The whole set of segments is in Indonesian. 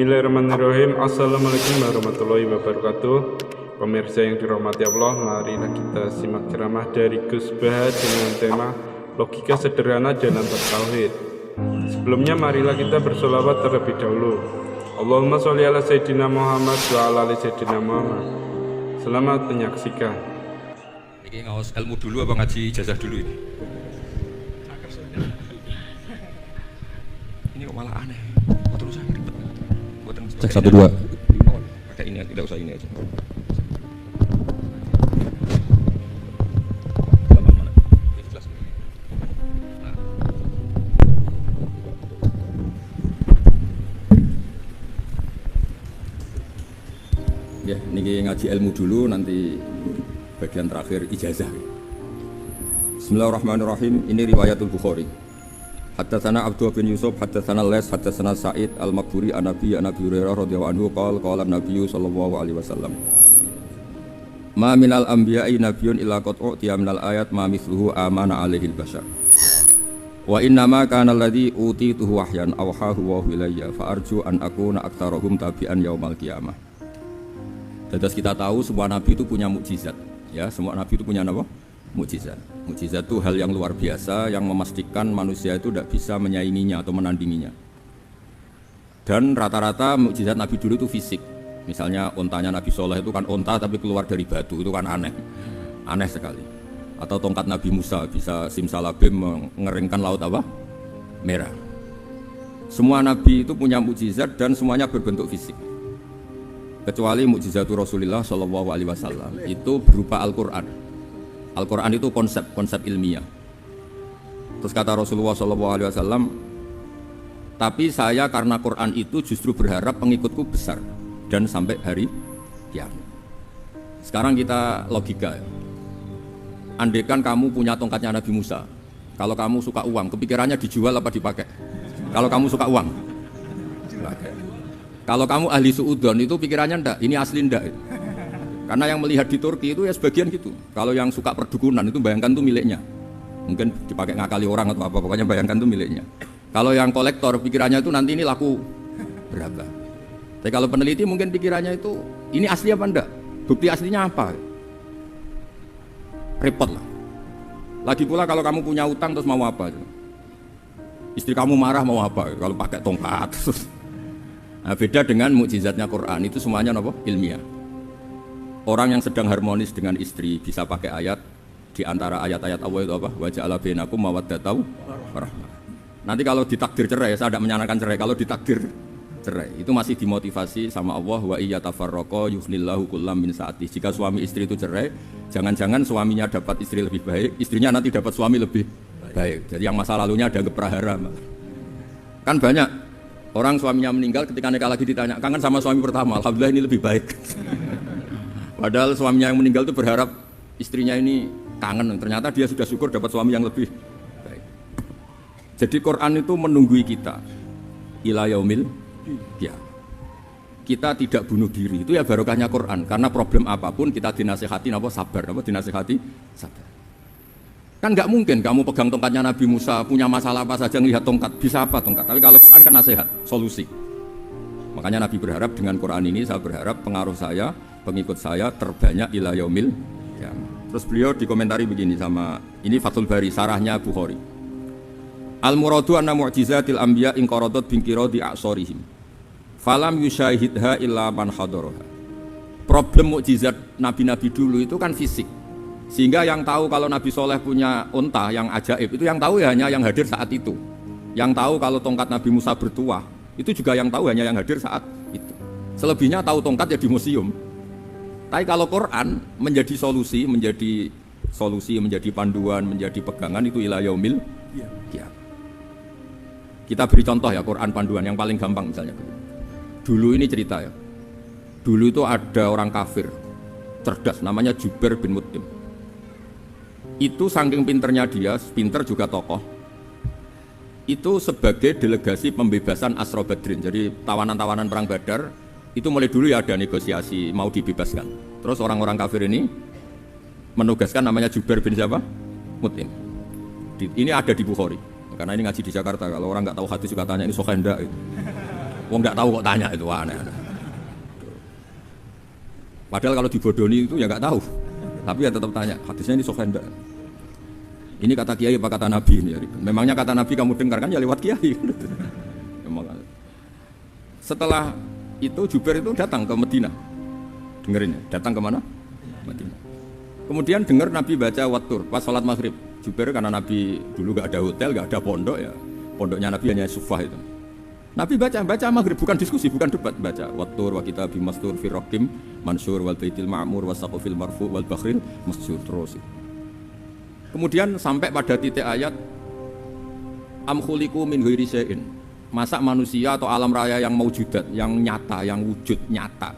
Bismillahirrahmanirrahim. Assalamualaikum warahmatullahi wabarakatuh. Pemirsa yang dirahmati Allah, marilah kita simak ceramah dari Gus Baha dengan tema Logika Sederhana Jalan Bertauhid. Sebelumnya marilah kita bersolawat terlebih dahulu. Allahumma sholli ala Sayyidina Muhammad wa ala ali Sayyidina Muhammad. Selamat menyaksikan. Ini ngawas ilmu dulu apa ngaji ijazah dulu ini? Ini kok malah aneh. Terus saya ribet. Cek 1 2. Pakai ini, tidak usah ini aja. Ya, ini ngaji ilmu dulu, nanti bagian terakhir ijazah. Bismillahirrahmanirrahim. Ini riwayatul Bukhari. Haddatsana Abdullah bin Yusuf, haddatsana Lais, haddatsana Sa'id al-Maqburi an Nabi Hurairah radhiyallahu anhu qala an-nabiy sallallahu alaihi wasallam. Ma minal anbiya'i nabiyyun illa qad utiya minal ayat ma mithluhu amana alaihi al-bashar. Wa inna ma kana alladhi utituhu wahyan awhahu wa ilayya fa arju an akuna aktsarahum tabi'an yaumal qiyamah. Terus kita tahu semua nabi itu punya mukjizat, ya, semua nabi itu punya apa? Mukjizat. Mukjizat itu hal yang luar biasa yang memastikan manusia itu tidak bisa menyainginya atau menandinginya. Dan rata-rata mukjizat nabi dulu itu fisik. Misalnya ontanya Nabi Soleh itu kan onta tapi keluar dari batu, itu kan aneh. Aneh sekali. Atau tongkat Nabi Musa bisa simsalabim mengeringkan laut apa? Merah. Semua nabi itu punya mukjizat dan semuanya berbentuk fisik. Kecuali mukjizatul Rasulullah Shallallahu Alaihi Wasallam itu berupa Al-Quran. Al-Quran itu konsep ilmiah. Terus kata Rasulullah Shallallahu Alaihi Wasallam, tapi saya karena Quran itu justru berharap pengikutku besar dan sampai hari kiamat. Sekarang kita logika ya. Andaikan kamu punya tongkatnya Nabi Musa, kalau kamu suka uang, kepikirannya dijual apa dipakai? Kalau kamu suka uang, dipakai. Kalau kamu ahli suudon itu pikirannya ndak, ini asli ndak. Karena yang melihat di Turki itu ya sebagian gitu. Kalau yang suka perdukunan itu bayangkan tuh miliknya. Mungkin dipakai ngakali orang atau apa, pokoknya bayangkan tuh miliknya. Kalau yang kolektor pikirannya itu nanti ini laku berapa. Tapi kalau peneliti mungkin pikirannya itu ini asli apa enggak? Bukti aslinya apa? Repot lah. Lagi pula kalau kamu punya utang terus mau apa? Istri kamu marah mau apa? Kalau pakai tongkat. Nah, beda dengan mukjizatnya Quran, itu semuanya apa? Ilmiah. Orang yang sedang harmonis dengan istri bisa pakai ayat di antara ayat-ayat Allah itu apa? Wa ja'ala bainakum mawaddatan warahmah. Nanti kalau ditakdir cerai, saya tidak menyarankan cerai. Kalau ditakdir cerai, itu masih dimotivasi sama Allah wa iyatafarraqa yughnillahu kullam min sa'ati. Jika suami istri itu cerai, jangan-jangan suaminya dapat istri lebih baik, istrinya nanti dapat suami lebih baik. Jadi yang masa lalunya ada prahara. Kan banyak orang suaminya meninggal ketika nikah lagi ditanya, kangen sama suami pertama, alhamdulillah ini lebih baik. Padahal suaminya yang meninggal itu berharap istrinya ini kangen, ternyata dia sudah syukur dapat suami yang lebih baik. Jadi Quran itu menunggui kita ila yaumil ya. Kita tidak bunuh diri, itu ya barokahnya Quran. Karena problem apapun kita dinasihati apa sabar, apa dinasihati sabar. Kan nggak mungkin kamu pegang tongkatnya Nabi Musa, punya masalah apa saja ngelihat tongkat, bisa apa tongkat. Tapi kalau Quran kan nasihat, solusi. Makanya Nabi berharap dengan Quran ini, saya berharap pengaruh saya, pengikut saya terbanyak ila yaumil ya. Terus beliau dikomentari begini sama ini Fathul Bari sarahnya Bukhari. Al muradu anna mu'jizatil anbiya in qaradat binqiradi a'sarihim. Falam yusyahidha illa man hadaraha. Problem mukjizat nabi-nabi dulu itu kan fisik. Sehingga yang tahu kalau Nabi Soleh punya unta yang ajaib itu yang tahu ya hanya yang hadir saat itu. Yang tahu kalau tongkat Nabi Musa bertuah itu juga yang tahu hanya yang hadir saat itu. Selebihnya tahu tongkat ya di museum. Tapi kalau Quran menjadi solusi, menjadi panduan, menjadi pegangan itu ila yaumil ya. Kita beri contoh ya Quran panduan yang paling gampang misalnya. Dulu ini cerita ya. Dulu itu ada orang kafir cerdas namanya Jubair bin Mut'im. Itu saking pinternya dia, pinter juga tokoh. Itu sebagai delegasi pembebasan Asra Badrin. Jadi tawanan-tawanan perang Badar itu mulai dulu ya ada negosiasi mau dibebaskan. Terus orang-orang kafir ini menugaskan namanya Jubair bin siapa? Mut'im. Ini ada di Bukhari. Karena ini ngaji di Jakarta. Kalau orang nggak tahu hadis juga tanya ini sahih enggak. Wong nggak tahu kok tanya itu aneh. Padahal kalau dibodohi itu ya nggak tahu. Tapi ya tetap tanya, hadisnya ini sahih enggak? Ini kata kiai apa kata nabi ini? Memangnya kata nabi kamu dengar kan ya lewat kiai. Setelah itu Jubair itu datang ke Madinah. Dengerin ya, datang ke mana? Madinah. Kemudian dengar Nabi baca Wattur pas sholat maghrib. Jubair karena Nabi dulu gak ada hotel, gak ada pondok ya. Pondoknya Nabi hanya sufah itu. Nabi baca maghrib, bukan diskusi, bukan debat, baca Wattur wa kita bimastur firrokim mansur wal baitil ma'mur wa saqofil marfu wal bakhril masjur terus. Kemudian sampai pada titik ayat am khuliqu min ghairi syai'in. Masa manusia atau alam raya yang maujudat, yang nyata, yang wujud nyata.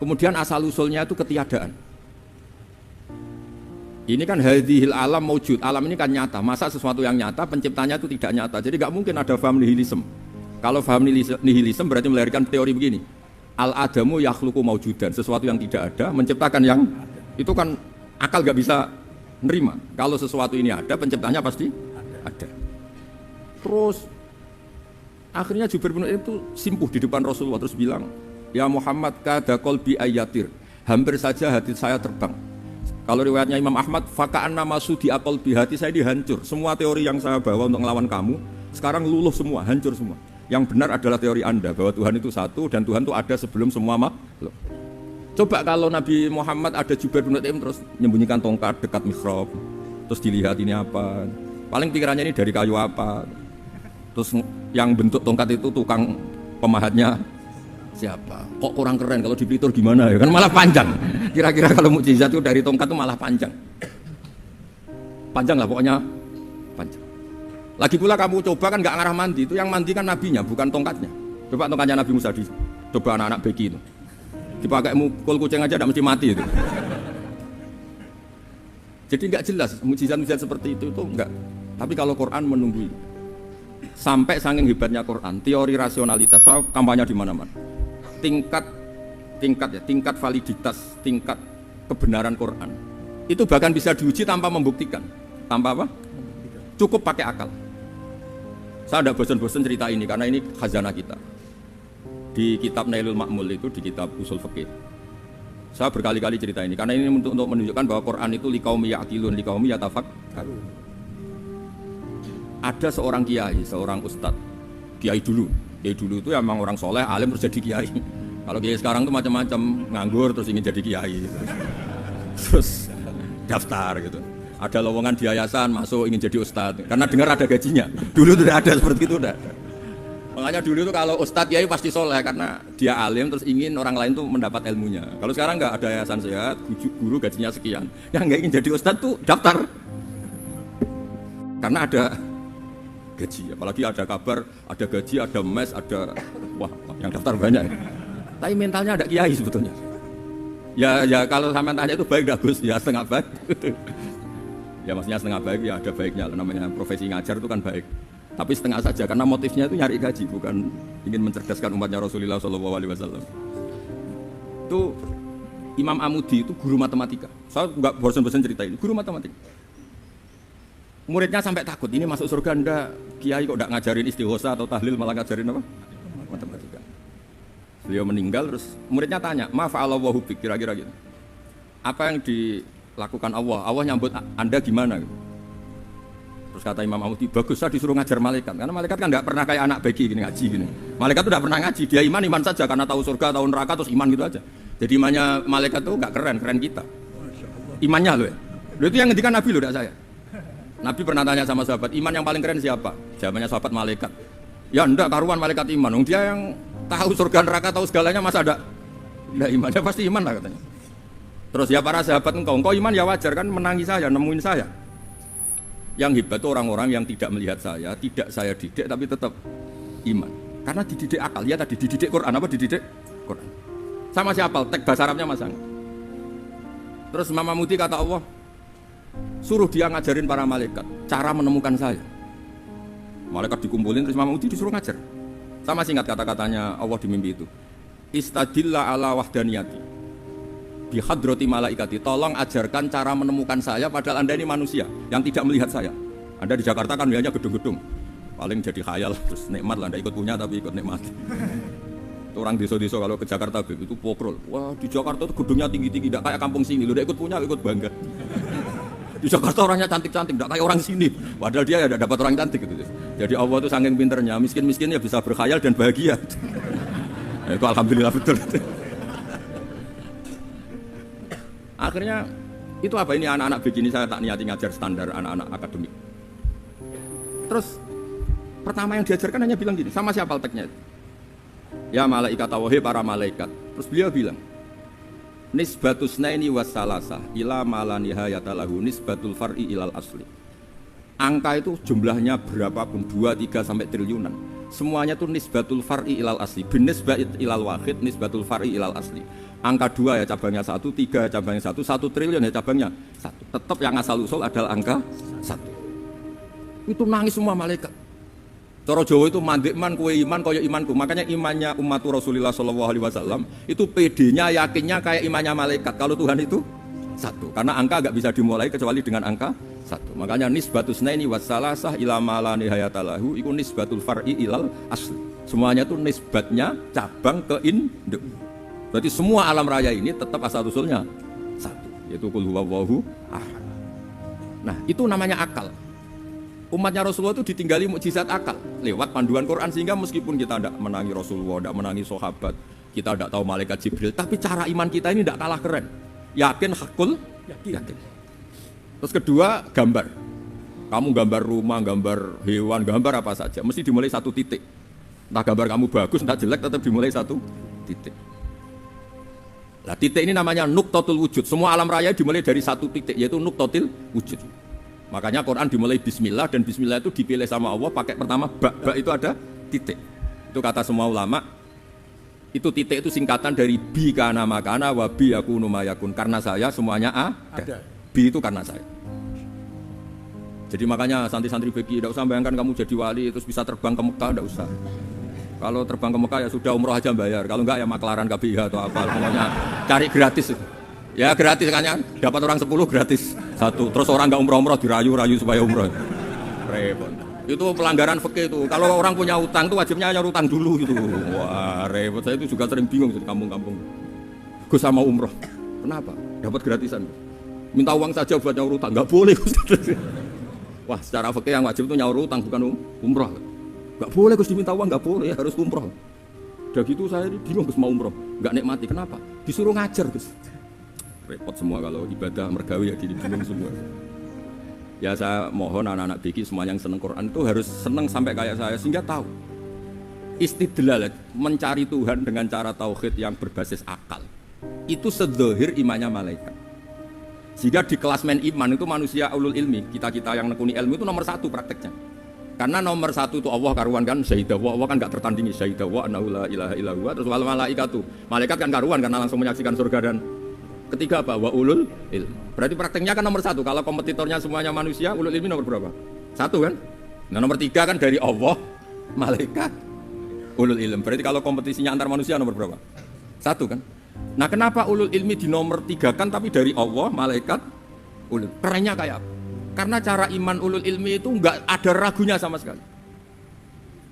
Kemudian asal usulnya itu ketiadaan. Ini kan hadhil alam maujud, alam ini kan nyata. Masa sesuatu yang nyata penciptanya itu tidak nyata. Jadi nggak mungkin ada faham nihilisme. Kalau faham nihilisme berarti melahirkan teori begini. Al adamu yakhluqu maujudan, sesuatu yang tidak ada menciptakan yang itu kan akal nggak bisa nerima. Kalau sesuatu ini ada, penciptanya pasti ada. Terus akhirnya Jubair bin Mut'im itu simpuh di depan Rasulullah terus bilang, "Ya Muhammad, kada qalbi ayatir." Hampir saja hati saya terbang. Kalau riwayatnya Imam Ahmad, faka'anna masudi aqalbi, hati saya dihancur. Semua teori yang saya bawa untuk melawan kamu sekarang luluh semua, hancur semua. Yang benar adalah teori Anda bahwa Tuhan itu satu dan Tuhan itu ada sebelum semua makhluk. Coba kalau Nabi Muhammad ada Jubair bin Mut'im terus menyembunyikan tongkat dekat mihrab, terus dilihat ini apa? Paling pikirannya ini dari kayu apa? Terus yang bentuk tongkat itu tukang pemahatnya siapa? Kok kurang keren, kalau dipelitur gimana ya? Kan malah panjang. Kira-kira kalau mukjizat itu dari tongkat itu malah panjang. Panjang lah pokoknya, panjang. Lagi pula kamu coba kan nggak ngarah mandi, itu yang mandi kan nabinya, bukan tongkatnya. Coba tongkatnya Nabi Musa coba anak-anak beki itu. Dipakai mukul kucing aja tidak mesti mati itu. Jadi nggak jelas mukjizat-mukjizat seperti itu enggak. Tapi kalau Quran menunggu sampai saking hebatnya Quran, teori rasionalitas, soal kampanye di mana-mana. Tingkat validitas, tingkat kebenaran Quran. Itu bahkan bisa diuji tanpa membuktikan. Tanpa apa? Cukup pakai akal. Saya tidak bosan-bosan cerita ini karena ini khazanah kita. Di kitab Nailul Ma'mul itu, di kitab Usul Fiqih. Saya berkali-kali cerita ini karena ini untuk menunjukkan bahwa Quran itu liqaumi ya'qilun, liqaumi yatafakkarun. Ada seorang kiai, seorang ustadz, kiai dulu itu emang orang soleh, alim terus jadi kiai. Kalau kiai sekarang tuh macam-macam, nganggur terus ingin jadi kiai, terus daftar gitu. Ada lowongan di yayasan masuk ingin jadi ustadz, karena dengar ada gajinya. Dulu tidak ada seperti itu, tidak. Makanya dulu itu kalau ustadz kiai pasti soleh karena dia alim terus ingin orang lain tuh mendapat ilmunya. Kalau sekarang nggak ada yayasan sehat, guru gajinya sekian, yang nggak ingin jadi ustadz tuh daftar, karena ada gaji, apalagi ada kabar, ada gaji, ada mes, ada wah yang daftar banyak. Tapi mentalnya ada kiai sebetulnya. Ya kalau sama tanya itu baik dah Gus, ya setengah baik. Ya maksudnya setengah baik ya ada baiknya, namanya profesi ngajar itu kan baik. Tapi setengah saja karena motifnya itu nyari gaji, bukan ingin mencerdaskan umatnya Rasulullah SAW. Itu Imam Amudi itu guru matematika. Saya nggak bosan-bosan cerita ini, guru matematika. Muridnya sampai takut, ini masuk surga ndak, kiai kok ndak ngajarin istighosa atau tahlil malah ngajarin apa? Matematika. Beliau meninggal terus muridnya tanya, "Ma fa'alallahu bik?" Kira-kira gitu. Apa yang dilakukan Allah? Allah nyambut Anda gimana? Terus kata Imam Amudi, bagus saya disuruh ngajar malaikat. Karena malaikat kan nggak pernah kayak anak beki gini ngaji gini. Malaikat tuh nggak pernah ngaji, dia iman saja karena tahu surga, tahu neraka terus iman gitu aja. Jadi imannya malaikat tuh nggak keren kita. Imannya loh ya. Loh itu yang ngendikan Nabi loh, tidak saya. Nabi pernah tanya sama sahabat, iman yang paling keren siapa? Jawabannya sahabat malaikat. Ya enggak, karuan malaikat iman. Dia yang tahu surga neraka, tahu segalanya, masa ada? Enggak iman, dia pasti iman lah katanya. Terus ya para sahabat engkau iman ya wajar kan menangi saya, nemuin saya. Yang hebat itu orang-orang yang tidak melihat saya, tidak saya didik tapi tetap iman. Karena dididik akal, ya tadi dididik Quran, apa dididik Quran. Sama siapa? Teks bahasa Arabnya masang. Terus Mama Muti kata Allah, suruh dia ngajarin para malaikat cara menemukan saya. Malaikat dikumpulin terus Imam Udi disuruh ngajar. Sama singkat kata-katanya Allah di mimpi itu. Istadilla ala wahdaniyati bi hadrati malaikati. Tolong ajarkan cara menemukan saya padahal Anda ini manusia yang tidak melihat saya. Anda di Jakarta kan melihatnya gedung-gedung. Paling jadi khayal terus nikmat lah, Anda ikut punya tapi ikut nikmat. Orang desa-desa kalau ke Jakarta itu pokrol. Wah di Jakarta tuh gedungnya tinggi-tinggi, tidak kayak kampung sini. Lu udah ikut punya, ikut bangga. Di Jakarta orangnya cantik-cantik, tidak kayak orang sini. Padahal dia ya dapat orang cantik gitu. Jadi Allah tuh saking pinternya, miskin-miskinnya bisa berkhayal dan bahagia. Nah, itu alhamdulillah betul. Akhirnya itu apa ini anak-anak begini saya tak niati ngajar standar anak-anak akademik. Terus pertama yang diajarkan hanya bilang gini, sama siapa teksnya itu? Ya malaikat wahai para malaikat. Terus beliau bilang, nisbatus naini wassalasah ila mala nihayata lahu nisbatul far'i ilal asli. Angka itu jumlahnya berapapun 2, 3 sampai triliunan. Semuanya itu nisbatul far'i ilal asli. Binisbat ilal wahid nisbatul far'i ilal asli. Angka 2 ya cabangnya 1, 3 cabangnya 1, 1 triliun ya cabangnya 1. Tetap yang asal usul adalah angka 1. Itu nangis semua malaikat. Cara Jawa itu mandek man kowe iman kaya imanku. Makanya imannya umat Rasulullah SAW itu PD-nya yakinnya kayak imannya malaikat. Kalau Tuhan itu 1. Karena angka enggak bisa dimulai kecuali dengan angka 1. Makanya nisbatus naini wassalasah ila ma la nihayata lahu iku nisbatul far'i ilal asli. Semuanya itu nisbatnya cabang ke induk. Berarti semua alam raya ini tetap asal usulnya 1, yaitu qul huwallahu ahad. Nah, itu namanya akal. Umatnya Rasulullah itu ditinggali mukjizat akal lewat panduan Quran, sehingga meskipun kita tidak menangi Rasulullah, tidak menangi sahabat, kita tidak tahu malaikat Jibril, tapi cara iman kita ini tidak kalah keren. Yakin hakul yakin. Terus kedua, gambar. Kamu gambar rumah, gambar hewan, gambar apa saja, mesti dimulai 1 titik. Entah gambar kamu bagus, entah jelek, tetap dimulai 1 titik. Nah, titik ini namanya nuqtatul wujud. Semua alam raya dimulai dari 1 titik, yaitu nuqtatil wujud. Makanya Quran dimulai bismillah, dan bismillah itu dipilih sama Allah pakai pertama ba itu ada titik. Itu kata semua ulama. Itu titik itu singkatan dari bi kana makana wa bi yakunu mayakun. Karena saya semuanya ada. Bi itu karena saya. Jadi makanya santri-santri beki tidak usah bayangkan kamu jadi wali terus bisa terbang ke Mekah, tidak usah. Kalau terbang ke Mekah ya sudah umroh aja bayar. Kalau enggak ya maklaran KBH atau apa. Pokoknya cari gratis. Ya gratis kan ya, dapat orang 10 gratis 1. Terus orang nggak umroh dirayu-rayu supaya umroh. Repot. Itu pelanggaran fikih itu. Kalau orang punya utang tuh wajibnya nyaur utang dulu gitu. Wah repot. Saya itu juga sering bingung di kampung-kampung. Gus sama umroh. Kenapa? Dapat gratisan. Minta uang saja buat nyaur utang, nggak boleh. Wah secara fikih yang wajib itu nyaur utang bukan umroh. Nggak boleh Gus diminta uang, nggak boleh, harus umroh. Udah gitu saya bingung Gus mau umroh, nggak nikmati. Kenapa? Disuruh ngajar Gus. Repot semua kalau ibadah mergawi ya gini bingung semua. Ya saya mohon anak-anak biki semua yang seneng Quran itu harus seneng sampai kayak saya sehingga tahu istidlal mencari Tuhan dengan cara tauhid yang berbasis akal. Itu sedzahir imannya malaikat. Sehingga di kelas men iman itu manusia ulul ilmi, kita-kita yang nekuni ilmu itu nomor 1 prakteknya. Karena nomor 1 itu Allah karuan kan syahidah wa, Allah kan enggak tertandingi syahidah wa annahu la ilaha illa huwa. Terus wal malaikatu. Malaikat kan karuan karena langsung menyaksikan surga. Dan ketiga apa? Wa ulul ilm. Berarti prakteknya kan nomor 1. Kalau kompetitornya semuanya manusia, ulul ilmi nomor berapa? 1 kan? Nah nomor 3 kan dari Allah, malaikat, ulul ilm. Berarti kalau kompetisinya antar manusia nomor berapa? 1 kan? Nah kenapa ulul ilmi di nomor 3 kan tapi dari Allah, malaikat, ulul? Kerennya kayak apa? Karena cara iman ulul ilmi itu enggak ada ragunya sama sekali.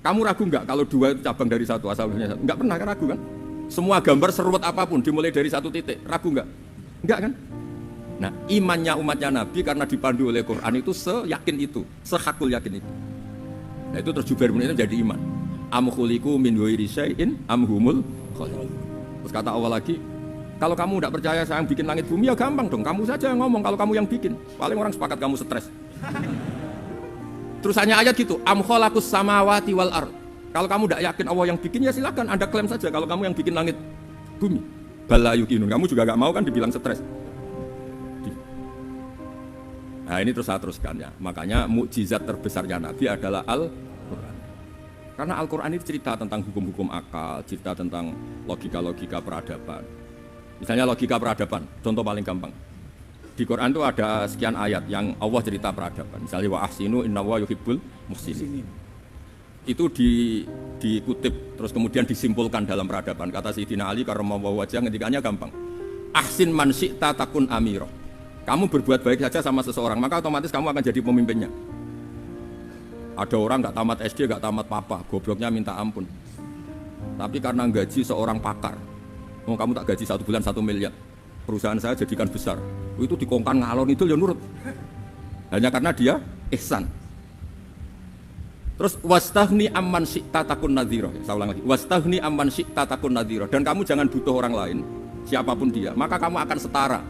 Kamu ragu enggak kalau 2 itu cabang dari 1, asalnya 1? Enggak pernah kan ragu kan? Semua gambar seruat apapun dimulai dari 1 titik, ragu enggak? Enggak kan? Nah, imannya umatnya Nabi karena dipandu oleh Quran itu seyakin itu, sehakul yakin itu. Nah, itu terus Jubair bin itu jadi iman. Am khuliqu min ghairi syai'in am humul khaliqun. Terus kata Allah lagi, kalau kamu tidak percaya saya yang bikin langit bumi ya gampang dong, kamu saja yang ngomong kalau kamu yang bikin. Paling orang sepakat kamu stres. Terus hanya ayat gitu, am khalaqus samawati wal ard. Kalau kamu tidak yakin Allah yang bikin ya silakan Anda klaim saja kalau kamu yang bikin langit bumi. Bala yuqinun. Kamu juga enggak mau kan dibilang stres. Nah, ini terus saya teruskan ya. Makanya mukjizat terbesarnya Nabi adalah Al-Qur'an. Karena Al-Qur'an itu cerita tentang hukum-hukum akal, cerita tentang logika-logika peradaban. Misalnya logika peradaban, contoh paling gampang. Di Quran itu ada sekian ayat yang Allah cerita peradaban. Misalnya wa ahsinu innallaha yuhibbul muhsinin. Itu dikutip terus kemudian disimpulkan dalam peradaban. Kata Sayyidina Ali karramallahu wajhah ngendikannya gampang. Ahsin man syi'ta takun amira. Kamu berbuat baik saja sama seseorang, maka otomatis kamu akan jadi pemimpinnya. Ada orang enggak tamat SD, enggak tamat papa, gobloknya minta ampun. Tapi karena gaji seorang pakar, oh kamu tak gaji 1 bulan 1 miliar, perusahaan saya jadikan besar. Itu dikongkan ngalor itu ya nurut. Hanya karena dia ihsan. Terus wastaghni amman syi'ta takun nadhira. Saya ulang lagi. Wastaghni amman syi'ta takun nadhira. Dan kamu jangan butuh orang lain, siapapun dia, maka kamu akan setara.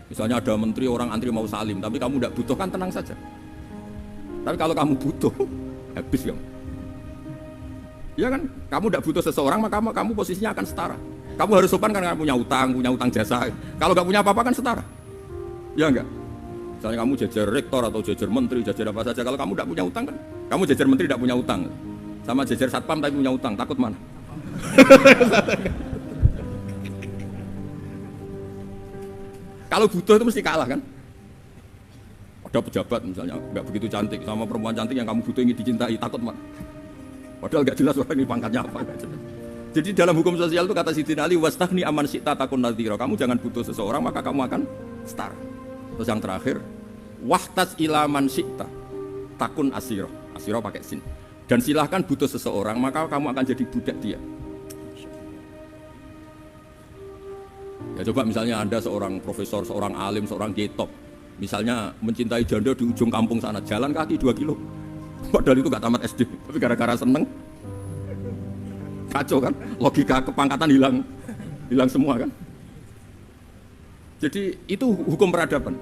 Misalnya ada menteri, orang antri mau salim, tapi kamu tidak butuh, kan tenang saja. Tapi kalau kamu butuh, habis kamu. Ya kan, kamu tidak butuh seseorang, maka kamu posisinya akan setara. Kamu harus sopan karena punya utang jasa. Kalau nggak punya apa-apa kan setara. Ya enggak? Misalnya kamu jajar rektor atau jajar menteri, jajar apa saja. Kalau kamu tidak punya utang kan, kamu jajar menteri tidak punya utang. Sama jajar satpam tapi punya utang, takut mana? Kalau butuh itu mesti kalah kan? Ada pejabat misalnya nggak begitu cantik, sama perempuan cantik yang kamu butuh ingin dicintai, takut mana? Padahal nggak jelas orang ini pangkatnya apa. Jadi dalam hukum sosial itu kata Sidin Ali, wastaghni amman syi'ta takun nadhira. Kamu jangan butuh seseorang, maka kamu akan setara. Terus yang terakhir, wahtas ila man syi'ta takun asira. Asira pakai sin. Dan silahkan butuh seseorang, maka kamu akan jadi budak dia. Ya coba misalnya Anda seorang profesor, seorang alim, seorang getop, misalnya mencintai janda di ujung kampung sana, jalan kaki 2 kilo. Padahal itu gak tamat SD, tapi gara-gara seneng, kacau kan? Logika kepangkatan hilang semua kan? Jadi itu hukum peradaban.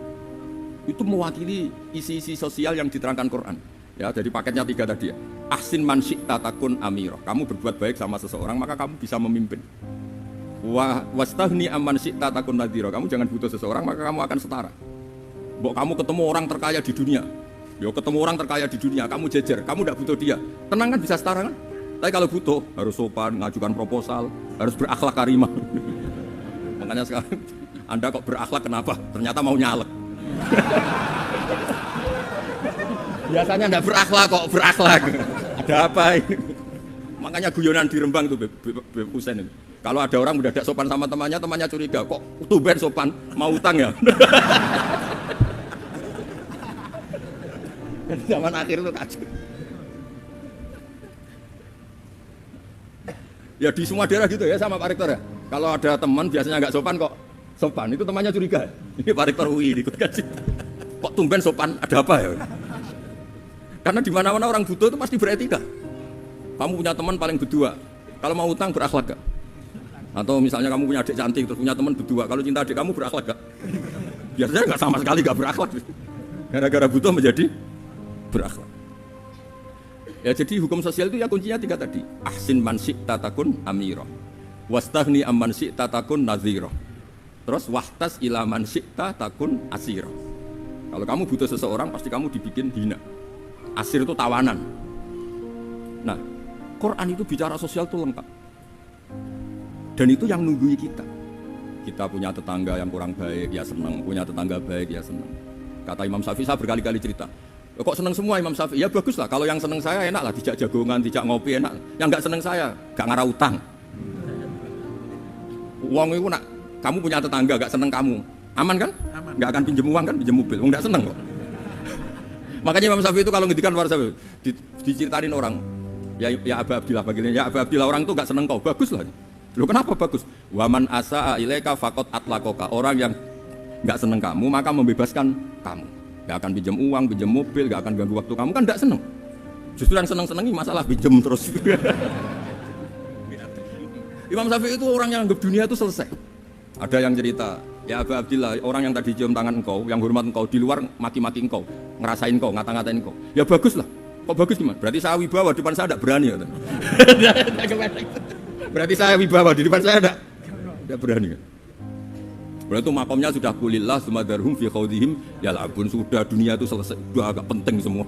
Itu mewakili isi-isi sosial yang diterangkan Quran. Ya, jadi paketnya 3 tadi ya. Ahsin man syi'ta takun amirah. Kamu berbuat baik sama seseorang, maka kamu bisa memimpin. Wastaghni amman syi'ta takun nadhira. Kamu jangan butuh seseorang, maka kamu akan setara. Mbok kamu ketemu orang terkaya di dunia. Yo ketemu orang terkaya di dunia, kamu jejer, kamu tidak butuh dia. Tenang kan, bisa setara kan? Tapi kalau butuh, harus sopan, ngajukan proposal, harus berakhlak karimah. Makanya sekarang, Anda kok berakhlak kenapa? Ternyata mau nyalek. Biasanya tidak berakhlak kok berakhlak. Ada apa ini? Makanya guyonan di Rembang itu, Beb Husain itu. Kalau ada orang mendadak sopan sama temannya curiga, kok tumben sopan, mau utang ya? Zaman akhir itu kacau. Ya di semua daerah gitu ya sama Pak Rektor ya. Kalau ada teman biasanya nggak sopan kok sopan, itu temannya curiga. Ini Pak Rektor UI ikut kaji. Kok tumben sopan, ada apa ya? Karena di mana-mana orang butuh itu pasti beretika. Kamu punya teman paling berdua, kalau mau utang berakhlak gak? Atau misalnya kamu punya adik cantik terus punya teman berdua, kalau cinta adik kamu berakhlak gak? Biasanya nggak sama sekali nggak berakhlak. Gara-gara butuh menjadi berakhlak. Ya jadi hukum sosial itu ya kuncinya 3 tadi. Ahsin man syi'ta takun amira. Wastaghni amman syi'ta takun nadhira. Terus wahtas ila man syi'ta takun asira. Kalau kamu butuh seseorang pasti kamu dibikin hina. Asir itu tawanan. Nah, Quran itu bicara sosial itu lengkap. Dan itu yang nunggui kita. Kita punya tetangga yang kurang baik ya senang, punya tetangga baik ya senang. Kata Imam Syafi'i, saya berkali-kali cerita, kok seneng semua Imam Syafi'i? Ya bagus lah, kalau yang seneng saya enak lah, dijak jagongan, dijak ngopi enak. Yang gak seneng saya, gak ngarah utang. Uang itu nak, kamu punya tetangga gak seneng kamu, aman kan? Aman. Gak akan pinjem uang kan, pinjem mobil, gak seneng kok. Makanya Imam Syafi'i itu kalau ngedikan luar Syafi'i, diceritain orang, ya Aba Abdillah bagiannya, ya Aba Abdillah orang itu gak seneng kau, bagus lah. Loh kenapa bagus? Waman asa'a ilaika faqad atlakoka. Orang yang gak seneng kamu, maka membebaskan kamu. Gak akan pinjam uang, pinjam mobil, gak akan ganggu waktu kamu, kan gak seneng. Justru yang seneng-senengi masalah pinjam terus. Imam Syafi'i itu orang yang anggap dunia itu selesai. Ada yang cerita, ya Aba Abdillah, orang yang tadi cium tangan engkau, yang hormat engkau, di luar maki-maki engkau, ngerasain engkau, ngata-ngatain engkau. Ya bagus lah. Kok bagus gimana? Berarti saya wibawa, di depan saya tidak berani. Ya. Berarti saya wibawa, di depan saya tidak berani. Berarti itu makomnya sudah kulillah sumadarhum fi khawdihim ya labun, sudah dunia itu selesai, sudah agak penting semua.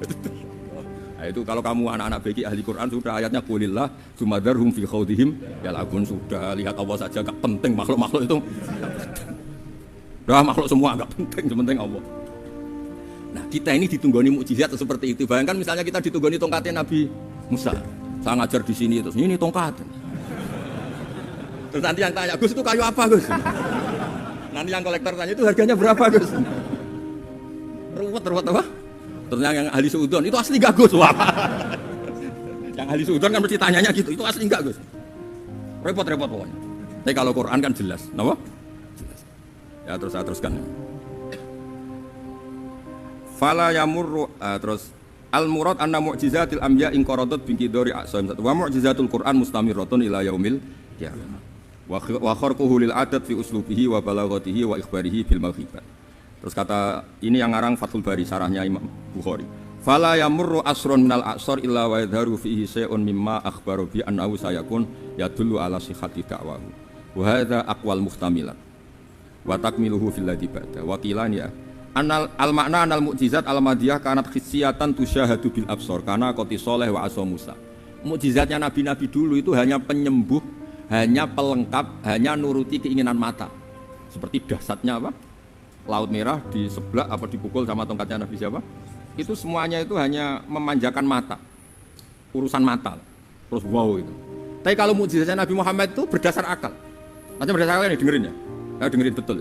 Nah itu kalau kamu anak-anak beki ahli Quran sudah ayatnya kulillah sumadarhum fi khawdihim ya labun, sudah lihat Allah saja agak penting, makhluk-makhluk itu udah makhluk semua agak penting, sepenting Allah. Nah kita ini ditunggoni mukjizat seperti itu. Bayangkan misalnya kita ditunggoni tongkatnya Nabi Musa, saya ngajar di sini terus ini tongkat. Terus nanti yang tanya, Gus itu kayu apa Gus? Nanti yang kolektor tanya itu harganya berapa Gus? Ruwet apa? Terus yang ahli seudon itu asli gak Gus? Wah. Yang ahli suudon kan mesti tanyanya gitu. Itu asli enggak, Gus? Repot-repot pokoknya. Tapi kalau Quran kan jelas, napa? Jelas. Ya terus saya teruskan. Fala yamurru terus al murad anna mu'jizatil anbiya in qaradat bi qidari aqsam. Wa mu'jizatul Quran mustamiratun ila yaumil qiyamah. Wa kharquhu lil adat fi uslubihi wa balaghatihi wa ikhbarihi bil mawhibat. Terus kata ini yang ngarang Fathul Bari sarahnya Imam Bukhari. Fala yamurru asrun minal aqsar illa wa yadharu fihi shay'un mimma akhbaru bi annahu sayakun yadullu ala sihhati da'wahu. Wa hadza aqwal muhtamilat. Wa takmiluhu fil ladzi ba'da. Wa qilan ya anal al makna anal mukjizat al madiyah kanat khissiyatan tusyahadu bil absar kana qati sholih wa asa Musa. Mukjizatnya nabi-nabi dulu itu hanya penyembuh, hanya pelengkap, hanya nuruti keinginan mata. Seperti dahsyatnya apa? Laut Merah di sebelah apa dipukul sama tongkatnya Nabi siapa? Itu semuanya itu hanya memanjakan mata, urusan mata, terus wow itu. Tapi kalau mukjizatnya Nabi Muhammad itu berdasar akal. Macam berdasar akal nih dengerin ya, dengerin betul.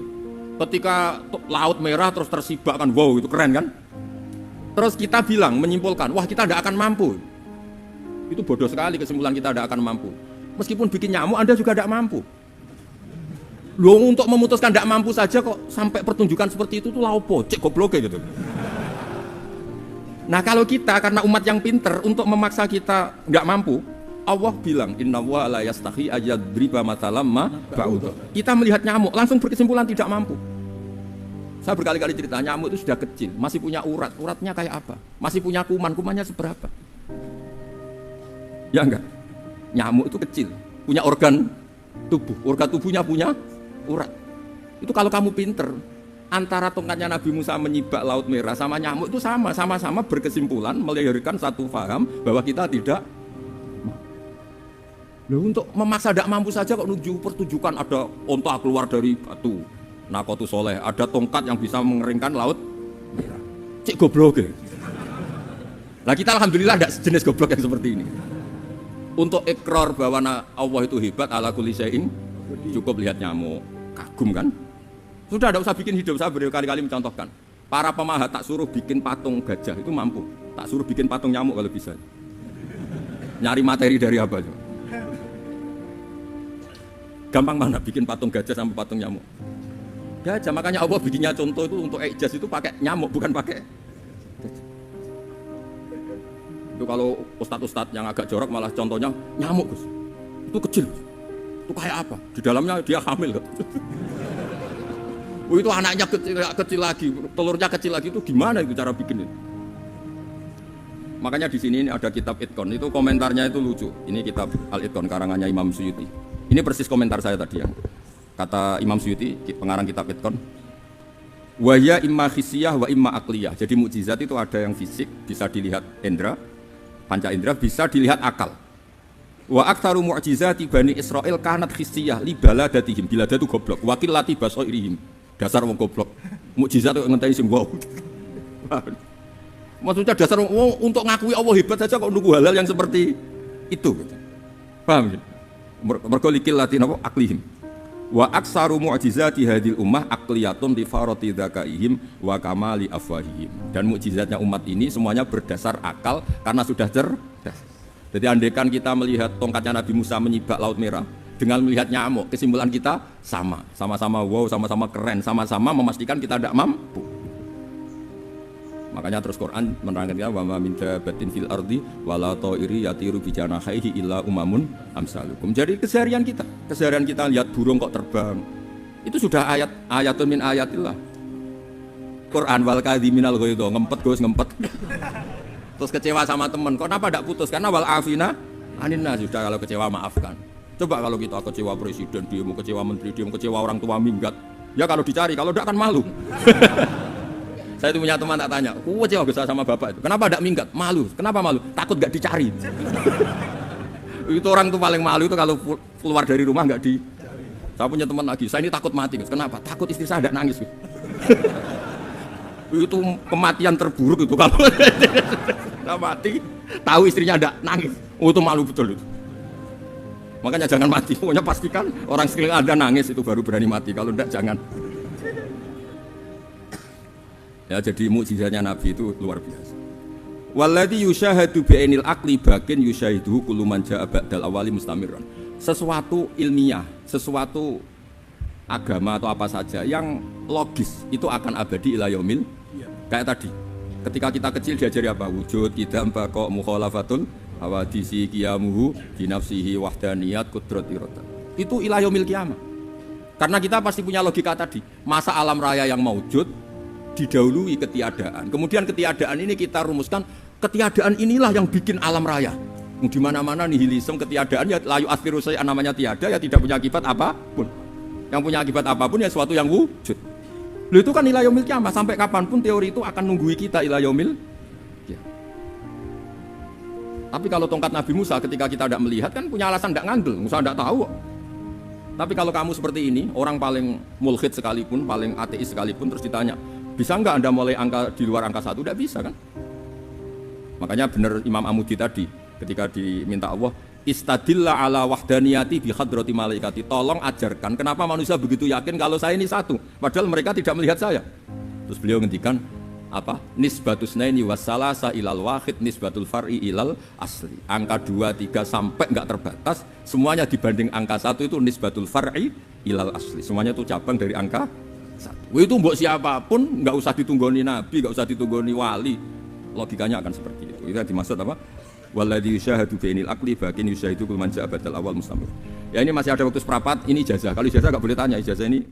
Ketika Laut Merah terus tersibak kan, wow itu keren kan. Terus kita bilang menyimpulkan, wah kita tidak akan mampu. Itu bodoh sekali kesimpulan kita tidak akan mampu. Meskipun bikin nyamuk Anda juga tidak mampu. Loh untuk memutuskan tidak mampu saja kok sampai pertunjukan seperti itu tuh laupo, cek goblok gitu. Nah kalau kita karena umat yang pinter untuk memaksa kita nggak mampu, Allah bilang innallaha la yastahi ayadriba mathalam ma ba'udha. Kita melihat nyamuk langsung berkesimpulan tidak mampu. Saya berkali-kali cerita nyamuk itu sudah kecil, masih punya urat, uratnya kayak apa? Masih punya kuman, kumannya seberapa? Ya enggak? Nyamuk itu kecil, punya organ tubuhnya punya urat. Itu kalau kamu pinter, antara tongkatnya Nabi Musa menyibak Laut Merah sama nyamuk itu sama-sama berkesimpulan melahirkan satu faham bahwa kita tidak. Loh, untuk memaksa tidak mampu saja kok menuju pertunjukan ada onta keluar dari batu, Naqatu Soleh, ada tongkat yang bisa mengeringkan Laut Merah. Cik goblok ya. Nah kita alhamdulillah tidak sejenis goblok yang seperti ini. Untuk ikrar bahwa Allah itu hebat ala kulli syai'in, cukup lihat nyamuk, kagum kan? Sudah tidak usah bikin hidup. Saya berkali-kali mencontohkan. Para pemahat tak suruh bikin patung gajah itu mampu. Tak suruh bikin patung nyamuk kalau bisa. Nyari materi dari apa? Gampang mana bikin patung gajah sampai patung nyamuk? Gajah, makanya Allah bikinnya contoh itu untuk ijaz itu pakai nyamuk bukan pakai gajah. Itu kalau ustadz-ustadz yang agak jorok malah contohnya nyamuk, Gus. Itu kecil. Itu kayak apa? Di dalamnya dia hamil. Itu anaknya kecil lagi, telurnya kecil lagi, itu gimana itu cara bikin itu? Makanya di sini ini ada kitab Itqon, itu komentarnya itu lucu. Ini kitab Al-Itqon karangannya Imam Suyuti. Ini persis komentar saya tadi yang kata Imam Suyuti, pengarang kitab Itqon. Wa ya imma khissiyah wa imma aqliyah. Jadi mukjizat itu ada yang fisik, bisa dilihat indra, panca indra, bisa dilihat akal. Wa aktsaru mu'jizati Bani Israil kanat khissiyah li baladatihim. Bilada itu goblok, wakil lati basairihim. Dasar wong goblok. Mukjizat kok ngenteni sing wow. Maksudnya dasar wong untuk ngakui Allah hebat saja kok nunggu halal yang seperti itu gitu. Paham gitu? Mergo likil lati napa aklihim. Wa aktsaru mu'jizati hadil ummah aqliyatun li farati dzakaihim wa kamali afwahihim. Dan mukjizatnya umat ini semuanya berdasar akal karena sudah cerdas. Jadi andaikan kita melihat tongkatnya Nabi Musa menyibak Laut Merah dengan melihat nyamuk, kesimpulan kita sama-sama wow, sama-sama keren, sama-sama memastikan kita tidak mampu. Makanya terus Quran menerangkan kita wa ma min dabatin fil ardi wala ta'iri yatiru bi janahihi illa umamun amsalukum. Jadi keseharian kita lihat burung kok terbang. Itu sudah ayatun min ayatillah. Quran wal kadhiminal ghaidha, ngempet Gus, ngempet. Terus kecewa sama teman, kenapa tidak putus? Karena wal afina aninna, sudah kalau kecewa maafkan. Coba kalau kita kecewa presiden, dia mau kecewa menteri, dia mau kecewa orang tua minggat. Ya kalau dicari, kalau tidak akan malu. Saya itu punya teman tak tanya, kecewa Gus sama bapak itu. Kenapa tidak minggat? Malu. Kenapa malu? Takut nggak dicari. Itu orang tuh paling malu itu kalau keluar dari rumah nggak di. Saya punya teman lagi, saya ini takut mati Gus. Kenapa? Takut istri saya tidak nangis. Itu kematian terburuk itu kalau mati tahu istrinya ada nangis, itu malu betul itu. Makanya jangan mati, pokoknya pastikan orang sekeliling Anda nangis itu baru berani mati, kalau tidak jangan. Ya jadi mukjizatnya Nabi itu luar biasa. Walladzi yusyahadu bi'ainil aqli bakin yusyahidu kullu man jaa ba'dal awali mustamirran. Sesuatu ilmiah, sesuatu agama atau apa saja yang logis itu akan abadi ila yaumil. Kayak tadi, ketika kita kecil diajari apa? Wujud, qidam, baqa, mukhalafatul hawadisi, qiyamuhu, binafsihi, wahdaniyat, qudrat, iradah. Itu ila yaumil qiyamah. Karena kita pasti punya logika tadi. Masa alam raya yang maujud didahului ketiadaan. Kemudian ketiadaan ini kita rumuskan, ketiadaan inilah yang bikin alam raya. Di mana-mana nihilisme, ketiadaan ya layu asfiru saya namanya tiada, ya tidak punya akibat apapun. Yang punya akibat apapun ya sesuatu yang wujud. Lalu itu kan ila yaumil qiyamah, sampai kapanpun teori itu akan nunggui kita ila yaumil qiyamah. Tapi kalau tongkat Nabi Musa ketika kita tidak melihat kan punya alasan tidak ngandel, Musa tidak tahu. Tapi kalau kamu seperti ini, orang paling mulhid sekalipun, paling ateis sekalipun, terus ditanya, bisa nggak Anda mulai angka di luar angka 1? Tidak bisa kan? Makanya benar Imam Amudi tadi, ketika diminta Allah, istadilla ala wahdaniyati bi hadrati malaikati, tolong ajarkan kenapa manusia begitu yakin kalau saya ini satu, padahal mereka tidak melihat saya. Terus beliau ngendikan apa? Nisbatus naini wassalasa ilal wahid nisbatul far'i ilal asli. Angka 2, 3 sampai enggak terbatas, semuanya dibanding angka 1 itu nisbatul far'i ilal asli. Semuanya itu cabang dari angka 1. Itu mbok siapapun enggak usah ditunggoni nabi, enggak usah ditunggoni wali. Logikanya akan seperti itu. Itu yang dimaksud apa? Walladzi yusyahadu bainil aqli bakin yusyahidu kullu man ja'a badal awal mustamir. Ya ini masih ada waktu seprapat, ini ijazah. Kalau ijazah enggak boleh tanya, ijazah ini